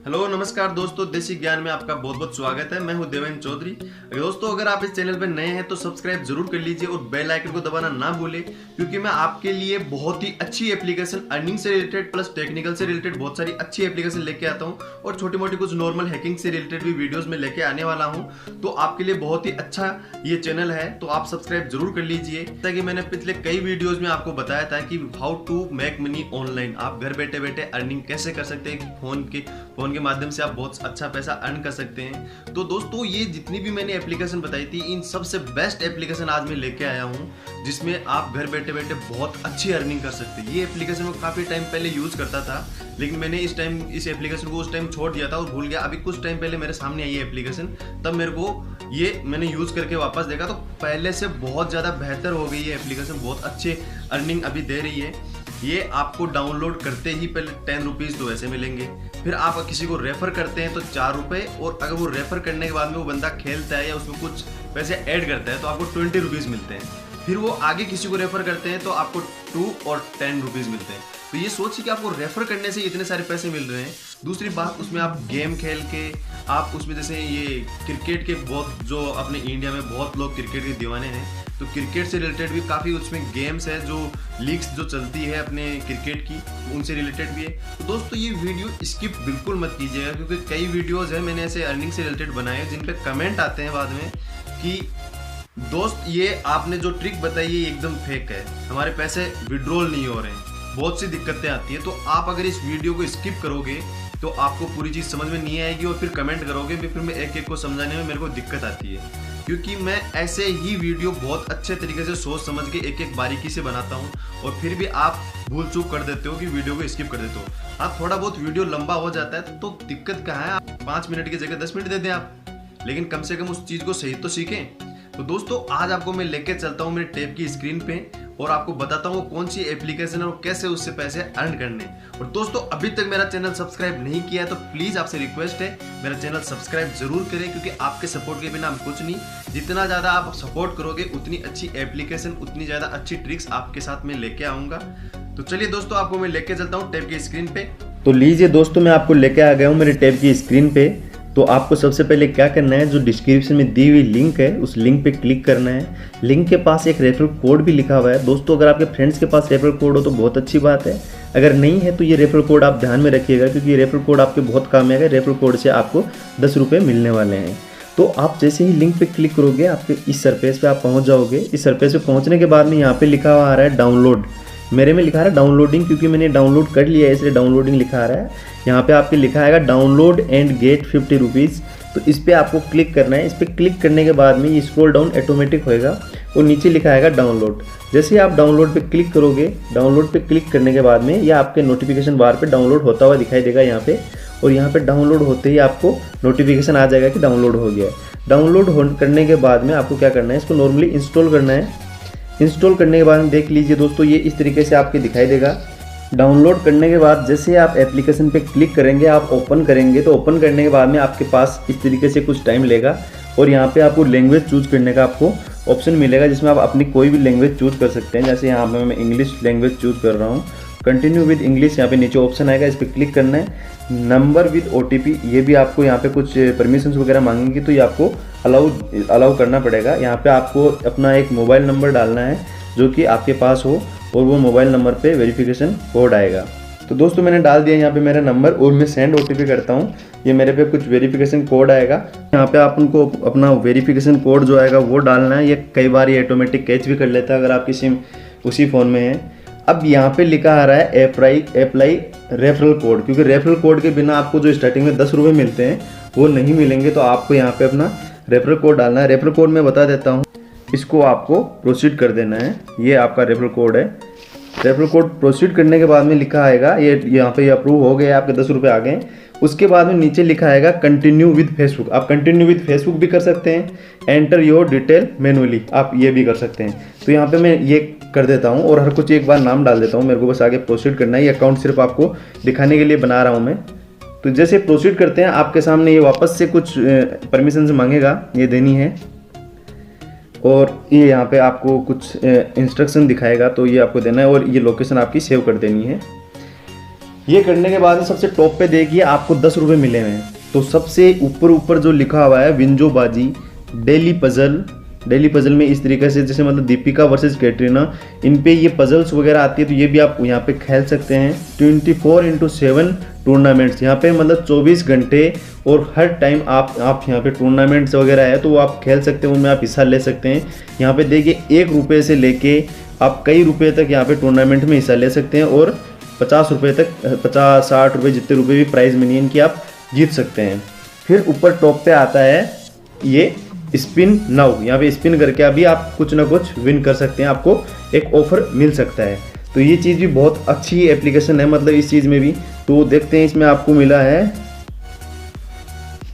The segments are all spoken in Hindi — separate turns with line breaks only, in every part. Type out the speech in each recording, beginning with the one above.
हेलो नमस्कार दोस्तों, देसी ज्ञान में आपका बहुत बहुत स्वागत है। मैं हूं देवेंद्र चौधरी। दोस्तों, अगर आप इस चैनल पर नए हैं तो सब्सक्राइब जरूर कर लीजिए और बेल आइकन को दबाना ना भूलें, क्योंकि मैं आपके लिए बहुत ही अच्छी एप्लीकेशन, अर्निंग से रिलेटेड प्लस टेक्निकल से रिलेटेड बहुत सारी अच्छी एप्लीकेशन लेके आता हूं और छोटी मोटी कुछ नॉर्मल हैकिंग से रिलेटेड भी वीडियोज में लेके आने वाला हूं। तो आपके लिए बहुत ही अच्छा ये चैनल है, तो आप सब्सक्राइब जरूर कर लीजिए। ताकि मैंने पिछले कई वीडियोज में आपको बताया था कि how to make money online, आप घर बैठे बैठे अर्निंग कैसे कर सकते हैं। फोन के माध्यम से आप बहुत अच्छा पैसा अर्न कर सकते हैं। तो दोस्तों, ये जितनी भी मैंने एप्लीकेशन बताई थी, इन सबसे बेस्ट एप्लीकेशन आज मैं लेके आया हूं, जिसमें आप घर बैठे बैठे बहुत अच्छी अर्निंग कर सकते हैं। ये एप्लीकेशन मैं काफी टाइम पहले यूज करता था, लेकिन मैंने इस एप्लीकेशन को उस टाइम छोड़ दिया था और भूल गया। अभी कुछ टाइम पहले मेरे सामने आई एप्लीकेशन, तब मेरे को ये मैंने यूज करके वापस देखा तो पहले से बहुत ज्यादा बेहतर हो गई है एप्लीकेशन। बहुत अच्छे अर्निंग अभी दे रही है। ये आपको डाउनलोड करते ही पहले 10 रुपीज तो ऐसे मिलेंगे, फिर आप किसी को रेफर करते हैं तो 4 रुपए, और अगर वो रेफर करने के बाद में वो बंदा खेलता है या उसमें कुछ पैसे ऐड करता है तो आपको 20 रुपीज मिलते हैं। फिर वो आगे किसी को रेफर करते हैं तो आपको 2 और 10 रुपीज मिलते हैं। तो ये सोचिए कि आपको रेफर करने से इतने सारे पैसे मिल रहे हैं। दूसरी बात, उसमें आप गेम खेल के आप उसमें जैसे ये क्रिकेट के बहुत, जो अपने इंडिया में बहुत लोग क्रिकेट के दीवाने हैं, तो क्रिकेट से रिलेटेड भी काफ़ी उसमें गेम्स है, जो लीग्स जो चलती है अपने क्रिकेट की, उनसे रिलेटेड भी है। तो दोस्तों, ये वीडियो स्किप बिल्कुल मत कीजिएगा, क्योंकि कई वीडियोज़ हैं मैंने ऐसे अर्निंग से रिलेटेड बनाए जिन पे कमेंट आते हैं बाद में कि दोस्त ये आपने जो ट्रिक बताई है एकदम फेक है, हमारे पैसे विड्रॉल नहीं हो रहे हैं, बहुत सी दिक्कतें आती है। तो आप अगर इस वीडियो को स्किप करोगे तो आपको पूरी चीज़ समझ में नहीं आएगी और फिर कमेंट करोगे, फिर मैं एक एक को समझाने में मेरे को दिक्कत आती है, क्योंकि मैं ऐसे ही वीडियो बहुत अच्छे तरीके से सोच समझ के एक एक बारीकी से बनाता हूँ, और फिर भी आप भूल चूक कर देते हो कि वीडियो को स्किप कर देते हो। हाँ, थोड़ा बहुत वीडियो लंबा हो जाता है तो दिक्कत कहाँ है, आप 5 मिनट की जगह 10 मिनट दे दें आप, लेकिन कम से कम उस चीज़ को सही तो सीखें। तो दोस्तों, आज आपको मैं लेके चलता हूँ मेरे टैब की स्क्रीन पे और आपको बताता हूँ कौन सी एप्लीकेशन है और कैसे उससे पैसे अर्न करने। और दोस्तों, अभी तक मेरा चैनल सब्सक्राइब नहीं किया है तो प्लीज आपसे रिक्वेस्ट है, मेरा चैनल सब्सक्राइब जरूर करें, क्योंकि आपके सपोर्ट के बिना हम कुछ नहीं। जितना ज्यादा आप सपोर्ट करोगे उतनी अच्छी एप्लीकेशन, उतनी ज्यादा अच्छी ट्रिक्स आपके साथ में लेके आऊंगा। तो चलिए दोस्तों, आपको मैं लेके चलता हूँ टैब की स्क्रीन पे। तो लीजिए दोस्तों, मैं आपको लेके आ गया हूँ मेरे टैब की स्क्रीन पे। तो आपको सबसे पहले क्या करना है, जो डिस्क्रिप्शन में दी हुई लिंक है उस लिंक पे क्लिक करना है। लिंक के पास एक रेफरल कोड भी लिखा हुआ है। दोस्तों, अगर आपके फ्रेंड्स के पास रेफरल कोड हो तो बहुत अच्छी बात है, अगर नहीं है तो ये रेफरल कोड आप ध्यान में रखिएगा, क्योंकि ये रेफरल कोड आपके बहुत काम आएगा। रेफरल कोड से आपको 10 रुपये मिलने वाले हैं। तो आप जैसे ही लिंक पे क्लिक करोगे, आपके इस सरफेस पे आप पहुँच जाओगे। इस सरफेस पे पहुँचने के बाद में यहाँ पे लिखा हुआ आ रहा है डाउनलोड। मेरे में लिखा रहा है डाउनलोडिंग, क्योंकि मैंने डाउनलोड कर लिया है इसलिए डाउनलोडिंग लिखा आ रहा है। यहाँ पे आपके लिखा आएगा डाउनलोड एंड गेट 50 रुपीज़। तो इस पर आपको क्लिक करना है। इस पर क्लिक करने के बाद में ये स्क्रॉल डाउन ऑटोमेटिक होएगा और नीचे लिखा आएगा डाउनलोड। जैसे आप डाउनलोड पे क्लिक करोगे, डाउनलोड पे क्लिक करने के बाद में यह आपके नोटिफिकेशन बार पे डाउनलोड होता हुआ दिखाई देगा यहाँ पे, और यहाँ पे डाउनलोड होते ही आपको नोटिफिकेशन आ जाएगा कि डाउनलोड हो गया है। डाउनलोड करने के बाद में आपको क्या करना है, इसको नॉर्मली इंस्टॉल करना है। इंस्टॉल करने के बाद में देख लीजिए दोस्तों, ये इस तरीके से आपके दिखाई देगा। डाउनलोड करने के बाद जैसे आप एप्लीकेशन पे क्लिक करेंगे, आप ओपन करेंगे, तो ओपन करने के बाद में आपके पास इस तरीके से कुछ टाइम लेगा और यहाँ पे आपको लैंग्वेज चूज करने का आपको ऑप्शन मिलेगा, जिसमें आप अपनी कोई भी लैंग्वेज चूज कर सकते हैं। जैसे यहाँ पे मैं इंग्लिश लैंग्वेज चूज कर रहा हूँ। कंटिन्यू विद इंग्लिश यहाँ पे नीचे ऑप्शन आएगा, इस पर क्लिक करना है। नंबर विद OTP, ये भी आपको यहाँ पे कुछ परमिशंस वगैरह मांगेंगी, तो ये आपको अलाउ करना पड़ेगा। यहाँ पे आपको अपना एक मोबाइल नंबर डालना है जो कि आपके पास हो, और वो मोबाइल नंबर पे वेरिफिकेशन कोड आएगा। तो दोस्तों, मैंने डाल दिया यहाँ पे मेरा नंबर और मैं सेंड OTP करता हूँ। ये मेरे पे कुछ वेरिफिकेशन कोड आएगा। यहाँ पे आप उनको अपना वेरिफिकेशन कोड जो आएगा वो डालना है। ये कई बार ये ऑटोमेटिक कैच भी कर लेता है अगर आपकी सिम उसी फ़ोन में है। अब यहाँ पे लिखा आ रहा है अप्लाई रेफरल कोड, क्योंकि रेफरल कोड के बिना आपको जो स्टार्टिंग में 10 रुपये मिलते हैं वो नहीं मिलेंगे। तो आपको यहाँ पे अपना रेफरल कोड डालना है। रेफरल कोड मैं बता देता हूँ, इसको आपको प्रोसीड कर देना है। ये आपका रेफरल कोड है। रेफरल कोड प्रोसीड करने के बाद में लिखा आएगा, ये यहाँ पे अप्रूव हो गया, आपके 10 रुपये आ गए। उसके बाद में नीचे लिखा आएगा कंटिन्यू विद फेसबुक। आप कंटिन्यू विद फेसबुक भी कर सकते हैं। एंटर योर डिटेल मैनुअली, आप ये भी कर सकते हैं। तो यहाँ पे मैं ये कर देता हूँ और हर कुछ एक बार नाम डाल देता हूँ। मेरे को बस आगे प्रोसीड करना है। ये अकाउंट सिर्फ आपको दिखाने के लिए बना रहा हूँ मैं। तो जैसे प्रोसीड करते हैं, आपके सामने ये वापस से कुछ परमिशन मांगेगा, ये देनी है। और ये यहाँ पे आपको कुछ इंस्ट्रक्शन दिखाएगा, तो ये आपको देना है, और ये लोकेशन आपकी सेव कर देनी है। ये करने के बाद सबसे टॉप पे देखिए आपको 10 रुपये मिले हुए हैं। तो सबसे ऊपर जो लिखा हुआ है विंजो बाजी डेली पजल में इस तरीके से, जैसे मतलब दीपिका वर्सेस कैटरीना, इन पे ये पजल्स वगैरह आती है, तो ये भी आप यहाँ पे खेल सकते हैं। 24x7 टूर्नामेंट्स यहाँ पे, मतलब 24 घंटे और हर टाइम आप यहाँ पे टूर्नामेंट्स वगैरह है तो वो आप खेल सकते हैं, उनमें आप हिस्सा ले सकते हैं। यहाँ पे देखिए 1 रुपये से लेके आप कई रुपये तक यहाँ पे टूर्नामेंट में हिस्सा ले सकते हैं और 50 रुपये तक, 50-60 रुपये जितने रुपये भी प्राइज़ मनी इनकी आप जीत सकते हैं। फिर ऊपर टॉप पे आता है ये स्पिन नाउ, यहाँ पे स्पिन करके अभी आप कुछ ना कुछ विन कर सकते हैं, आपको एक ऑफर मिल सकता है। तो ये चीज़ भी बहुत अच्छी एप्लीकेशन है, मतलब इस चीज़ में भी। तो देखते हैं इसमें आपको मिला है,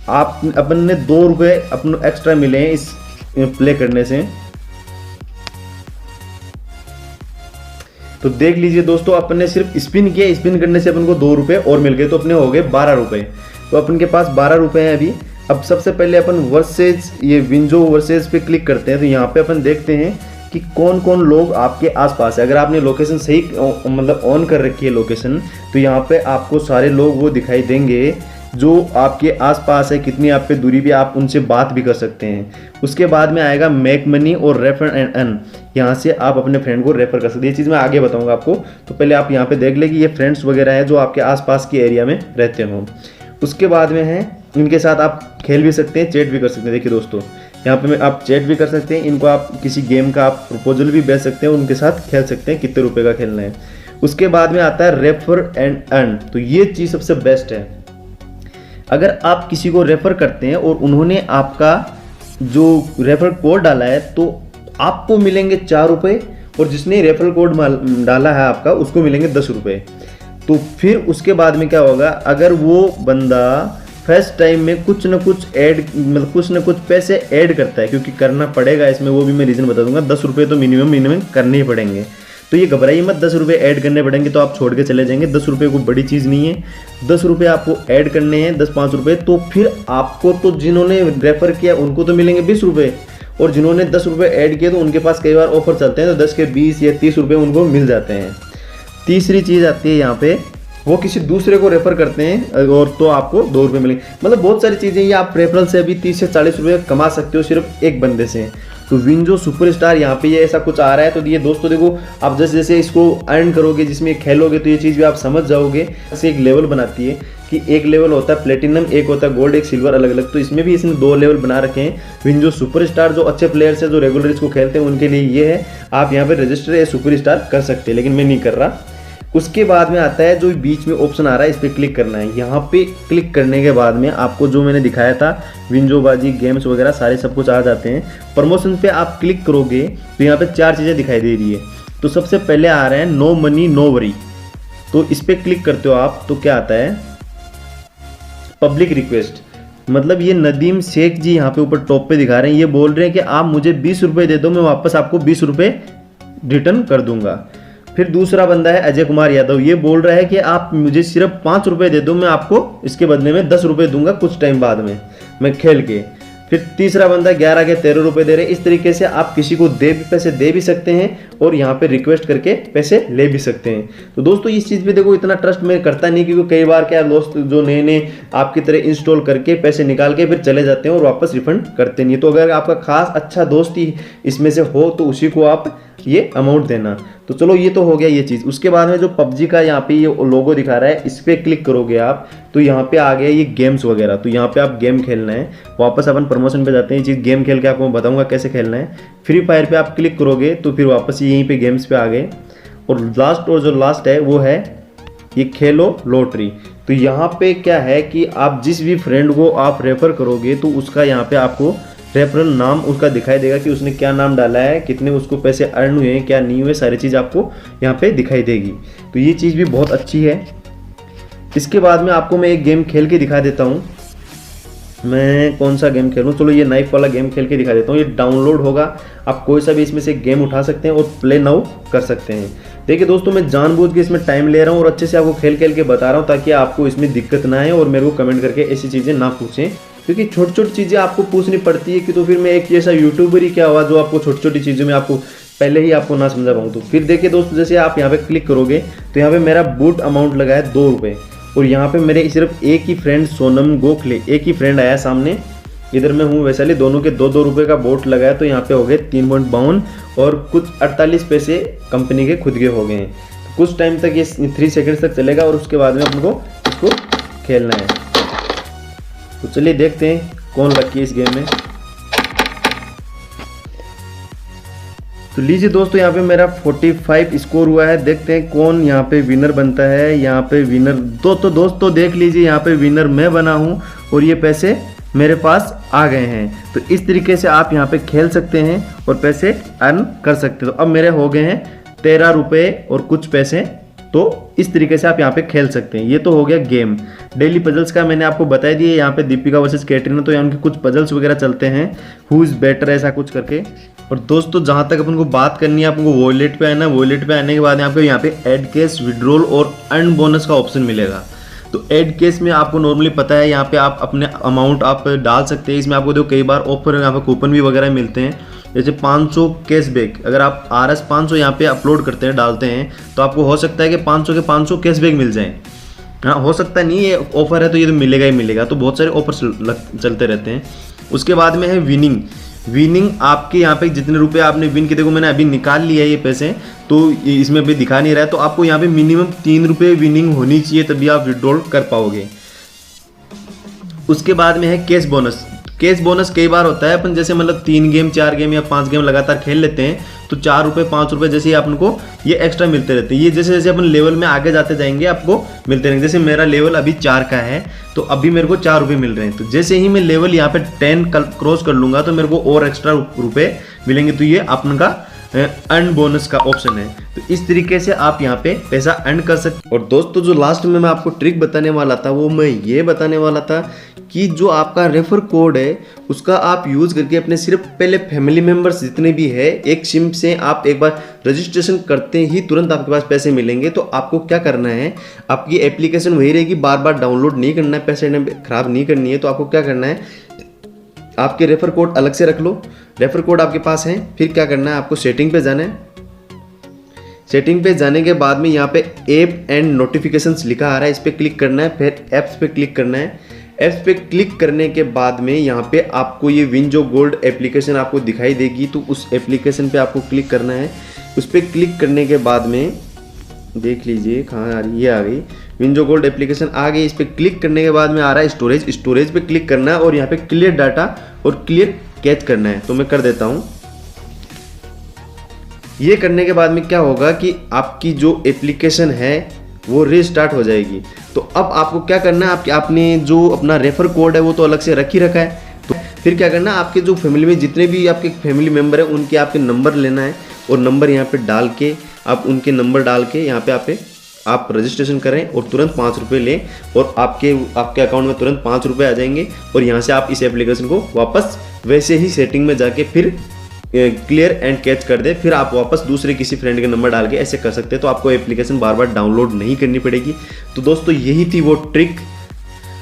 आप अपन ने 2 रुपये अपने एक्स्ट्रा मिले हैं इस प्ले करने से। तो देख लीजिए दोस्तों, अपन ने सिर्फ स्पिन किया, स्पिन करने से अपन को 2 रुपये और मिल गए, तो अपने हो गए 12 रुपये। तो अपन के पास 12 रुपये हैं अभी। अब सबसे पहले अपन वर्सेज, ये विंजो वर्सेज पे क्लिक करते हैं। तो यहाँ पे अपन देखते हैं कि कौन कौन लोग आपके आसपास है। अगर आपने लोकेशन सही मतलब ऑन कर रखी है लोकेशन, तो यहाँ पे आपको सारे लोग वो दिखाई देंगे जो आपके आसपास है, कितनी आप पे दूरी भी, आप उनसे बात भी कर सकते हैं। उसके बाद में आएगा मेक मनी और रेफर एंड अर्न, यहाँ से आप अपने फ्रेंड को रेफर कर सकते हैं। ये चीज़ मैं आगे बताऊंगा आपको। तो पहले आप यहाँ पे देख ले कि ये फ्रेंड्स वगैरह है जो आपके आसपास के एरिया में रहते हों। उसके बाद में है, इनके साथ आप खेल भी सकते हैं, चैट भी कर सकते हैं। देखिए दोस्तों, यहाँ पे आप चैट भी कर सकते हैं, इनको आप किसी गेम का आप प्रपोजल भी भेज सकते हैं, उनके साथ खेल सकते हैं, कितने रुपए का खेलना है। उसके बाद में आता है रेफर एंड अर्न। तो ये चीज़ सबसे बेस्ट है। अगर आप किसी को रेफर करते हैं और उन्होंने आपका जो रेफर कोड डाला है, तो आपको मिलेंगे 4 रुपये, और जिसने रेफर कोड डाला है आपका, उसको मिलेंगे 10 रुपये। तो फिर उसके बाद में क्या होगा, अगर वो बंदा फर्स्ट टाइम में कुछ ना कुछ ऐड, मतलब कुछ ना कुछ पैसे ऐड करता है, क्योंकि करना पड़ेगा इसमें, वो भी मैं रीज़न बता दूंगा। 10 रुपये तो मिनिमम करने ही पड़ेंगे। तो ये घबराइए मत, 10 रुपये ऐड करने पड़ेंगे तो आप छोड़ के चले जाएंगे। 10 रुपये को बड़ी चीज़ नहीं है, 10 रुपये आपको ऐड करने हैं, 10-5 रुपये। तो फिर आपको, तो जिन्होंने रेफर किया उनको तो मिलेंगे 20 रुपये, और जिन्होंने 10 रुपये ऐड किए तो उनके पास कई बार ऑफर चलते हैं, तो 10 के 20 या 30 रुपये उनको मिल जाते हैं। तीसरी चीज़ आती है यहाँ पे, वो किसी दूसरे को रेफर करते हैं और तो आपको 2 रुपये मिलेंगे। मतलब बहुत सारी चीज़ें, ये आप रेफरल से अभी 30 से 40 रुपये कमा सकते हो सिर्फ एक बंदे से। तो विंजो सुपरस्टार यहाँ पे ये ऐसा कुछ आ रहा है। तो ये दोस्तों देखो, आप जैसे जैसे इसको अर्न करोगे, जिसमें खेलोगे, तो ये चीज़ भी आप समझ जाओगे। ऐसे एक लेवल बनाती है कि एक लेवल होता है प्लेटिनम, एक होता है गोल्ड, एक सिल्वर, अलग अलग। तो इसमें भी इसने 2 लेवल बना रखे हैं। विंजो सुपरस्टार जो अच्छे प्लेयर्स हैं, जो रेगुलर इसको खेलते हैं, उनके लिए ये है। आप यहाँ पे रजिस्टर या सुपरस्टार कर सकते हैं, लेकिन मैं नहीं कर रहा। उसके बाद में आता है जो बीच में ऑप्शन आ रहा है, इस पर क्लिक करना है। यहाँ पे क्लिक करने के बाद में आपको जो मैंने दिखाया था, विंजोबाजी, गेम्स वगैरह सारे सब कुछ आ जाते हैं। प्रमोशन पे आप क्लिक करोगे तो यहाँ पे 4 चीज़ें दिखाई दे रही है। तो सबसे पहले आ रहा है नो मनी नो वरी। तो इस पर क्लिक करते हो आप, तो क्या आता है, पब्लिक रिक्वेस्ट। मतलब ये नदीम शेख जी यहाँ पे ऊपर टॉप पे दिखा रहे हैं, ये बोल रहे हैं कि आप मुझे 20 रुपये दे दो, मैं वापस आपको 20 रुपये रिटर्न कर दूंगा। फिर दूसरा बंदा है अजय कुमार यादव, ये बोल रहा है कि आप मुझे सिर्फ 5 रुपये दे दो, मैं आपको इसके बदले में 10 रुपये दूंगा कुछ टाइम बाद में मैं खेल के। फिर तीसरा बंदा 11 के 13 रुपये दे रहे। इस तरीके से आप किसी को पैसे दे भी सकते हैं और यहाँ पे रिक्वेस्ट करके पैसे ले भी सकते हैं। तो दोस्तों इस चीज़ पे देखो इतना ट्रस्ट मैं करता नहीं, क्योंकि कई बार क्या दोस्त जो नए नए आपकी तरह इंस्टॉल करके पैसे निकाल के फिर चले जाते हैं और वापस रिफंड करते नहीं। तो अगर आपका खास अच्छा दोस्त ही इसमें से हो तो उसी को आप ये अमाउंट देना। तो चलो ये तो हो गया ये चीज़। उसके बाद में जो पबजी का यहाँ पे ये लोगो दिखा रहा है, इस पर क्लिक करोगे आप तो यहाँ पे आ गया ये गेम्स वगैरह। तो यहाँ पे आप गेम खेलना है। वापस अपन प्रमोशन पे जाते हैं, ये चीज़ गेम खेल के आपको मैं बताऊंगा कैसे खेलना है। फ्री फायर पे आप क्लिक करोगे तो फिर वापस यहीं पे गेम्स पे आ गए। और जो लास्ट है वो है ये खेलो लॉटरी। तो यहाँ पे क्या है कि आप जिस भी फ्रेंड को आप रेफर करोगे तो उसका यहाँ पे आपको रेफरल नाम उसका दिखाई देगा कि उसने क्या नाम डाला है, कितने उसको पैसे अर्न हुए हैं, क्या नहीं हुए, सारी चीज़ आपको यहाँ पे दिखाई देगी। तो ये चीज़ भी बहुत अच्छी है। इसके बाद में आपको मैं एक गेम खेल के दिखा देता हूँ। मैं कौन सा गेम खेलूँ, चलो ये नाइफ वाला गेम खेल के दिखा देता हूँ। ये डाउनलोड होगा, आप कोई सा भी इसमें से गेम उठा सकते हैं और प्ले नाउ कर सकते हैं। देखिए दोस्तों, मैं जानबूझ के इसमें टाइम ले रहा हूँ और अच्छे से आपको खेल खेल के बता रहा हूँ ताकि आपको इसमें दिक्कत ना आए और मेरे को कमेंट करके ऐसी चीज़ें ना पूछें, क्योंकि छोटी छोटी चीज़ें आपको पूछनी पड़ती है कि तो फिर मैं एक जैसा यूट्यूबर ही क्या हुआ जो आपको छोटी छोटी चीज़ों में आपको पहले ही आपको ना समझा पाऊँ तो। फिर देखिए दोस्तों, जैसे आप यहाँ पे क्लिक करोगे तो यहाँ पे मेरा बूट अमाउंट लगा है 2 रुपये, और यहाँ पे मेरे सिर्फ एक ही फ्रेंड सोनम गोखले, एक ही फ्रेंड आया सामने, इधर मैं हूँ वैशाली, दोनों के 2-2 रुपये का बोट लगा है, तो यहाँ पे हो गए 3.52 और कुछ 48 पैसे कंपनी के खुद के हो गए हैं। तो कुछ टाइम तक ये 3 सेकंड तक चलेगा और उसके बाद में अपने को इसको खेलना है। तो चलिए देखते हैं कौन लकी है इस गेम में। तो लीजिए दोस्तों, यहाँ पे मेरा 45 स्कोर हुआ है। देखते हैं कौन यहाँ पे विनर बनता है। यहाँ पे विनर तो दोस्तों देख लीजिए, यहाँ पे विनर मैं बना हूँ और ये पैसे मेरे पास आ गए हैं। तो इस तरीके से आप यहाँ पे खेल सकते हैं और पैसे अर्न कर सकते हो। तो अब मेरे हो गए हैं 13 रुपये और कुछ पैसे। तो इस तरीके से आप यहाँ पे खेल सकते हैं। ये तो हो गया गेम। डेली पजल्स का मैंने आपको बता दिया। यहाँ पे दीपिका वर्सेस कैटरीना, तो यहाँ उनके कुछ पजल्स वगैरह चलते हैं, हु इज़ बेटर ऐसा कुछ करके। और दोस्तों जहाँ तक अपन को बात करनी है, आपको वॉलेट पे आना। वॉलेट पे आने के बाद आपको यहाँ पे ऐड कैश, विड्रॉल और अर्न बोनस का ऑप्शन मिलेगा। तो ऐड कैश में आपको नॉर्मली पता है, यहाँ पे आप अपने अमाउंट आप डाल सकते हैं। इसमें आपको देखो कई बार ऑफर, यहाँ पे कूपन भी वगैरह मिलते हैं। जैसे 500 कैशबैक, अगर आप RS 500 यहाँ पे अपलोड करते हैं, डालते हैं, तो आपको हो सकता है कि 500 के 500 कैशबैक मिल जाएं। हाँ, हो सकता नहीं, ये ऑफर है तो ये तो मिलेगा ही मिलेगा। तो बहुत सारे ऑफर चलते रहते हैं। उसके बाद में है विनिंग। विनिंग आपके यहाँ पे जितने रुपए आपने विन किए, देखो मैंने अभी निकाल लिया है ये पैसे, तो इसमें अभी दिखा नहीं रहा है। तो आपको यहाँ पे मिनिमम 3 रुपये विनिंग होनी चाहिए, तभी आप विड्रॉल कर पाओगे। उसके बाद में है कैश बोनस। कैश बोनस कई बार होता है, अपन जैसे मतलब 3 गेम 4 गेम या 5 गेम लगातार खेल लेते हैं, तो 4 रुपये 5 रुपये जैसे ही अपन को ये एक्स्ट्रा मिलते रहते हैं। ये जैसे जैसे अपन लेवल में आगे जाते जाएंगे आपको मिलते रहेंगे। जैसे मेरा लेवल अभी 4 का है, तो अभी मेरे को 4 रुपये मिल रहे हैं। तो जैसे ही मैं लेवल यहाँ पे 10 क्रॉस कर लूँगा तो मेरे को और एक्स्ट्रा रुपये मिलेंगे। तो ये अपन का अर्न बोनस का ऑप्शन है। तो इस तरीके से आप यहाँ पे पैसा अर्न कर सकते। और दोस्तों जो लास्ट में मैं आपको ट्रिक बताने वाला था, वो मैं ये बताने वाला था कि जो आपका रेफर कोड है उसका आप यूज़ करके अपने सिर्फ पहले फैमिली मेम्बर्स जितने भी है, एक सिम से आप एक बार रजिस्ट्रेशन करते ही तुरंत आपके पास पैसे मिलेंगे। तो आपको क्या करना है, आपकी एप्लीकेशन वही रहेगी, बार बार डाउनलोड नहीं करना है, पैसे खराब नहीं करनी है। तो आपको क्या करना है, आपके रेफर कोड अलग से रख लो। रेफर कोड आपके पास है, फिर क्या करना है, आपको सेटिंग पे जाना है। सेटिंग पे जाने के बाद में यहाँ पे ऐप एंड नोटिफिकेशंस लिखा आ रहा है, इस पर क्लिक करना है। फिर ऐप्स पे क्लिक करना है। ऐप्स पे क्लिक करने के बाद में यहाँ पे आपको ये विंजो गोल्ड एप्लीकेशन आपको दिखाई देगी, तो उस एप्लीकेशन पे आपको क्लिक करना है। उस पर क्लिक करने के बाद में देख लीजिए कहाँ आ रही, ये आ गई विंजो गोल्ड एप्लीकेशन आ गई। इस पर क्लिक करने के बाद में आ रहा है स्टोरेज। स्टोरेज पे क्लिक करना है और यहाँ पे क्लियर डाटा और क्लियर कैच करना है। तो मैं कर देता हूँ। ये करने के बाद में क्या होगा कि आपकी जो एप्लीकेशन है वो रीस्टार्ट हो जाएगी। तो अब आपको क्या करना है, आपने जो अपना रेफर कोड है वो तो अलग से रख ही रखा है। तो फिर क्या करना है, आपके जो फैमिली में जितने भी आपके फैमिली मेम्बर हैं उनके आपके नंबर लेना है और नंबर यहाँ पे डाल के आप उनके नंबर डाल के यहाँ पे आप रजिस्ट्रेशन करें और तुरंत 5 रुपये लें और आपके अकाउंट में तुरंत 5 रुपये आ जाएंगे। और यहाँ से आप इस एप्लीकेशन को वापस वैसे ही सेटिंग में जाके फिर क्लियर एंड कैच कर दे, फिर आप वापस दूसरे किसी फ्रेंड के नंबर डाल के ऐसे कर सकते हैं। तो आपको एप्लीकेशन बार बार डाउनलोड नहीं करनी पड़ेगी। तो दोस्तों यही थी वो ट्रिक।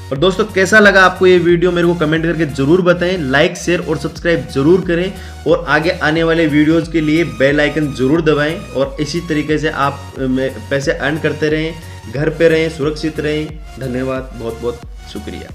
और दोस्तों कैसा लगा आपको ये वीडियो, मेरे को कमेंट करके जरूर बताएं। लाइक शेयर और सब्सक्राइब जरूर करें और आगे आने वाले वीडियोस के लिए बेल आइकन जरूर दबाएं। और इसी तरीके से आप पैसे अर्न करते रहें, घर पे रहें, सुरक्षित रहें। धन्यवाद, बहुत बहुत शुक्रिया।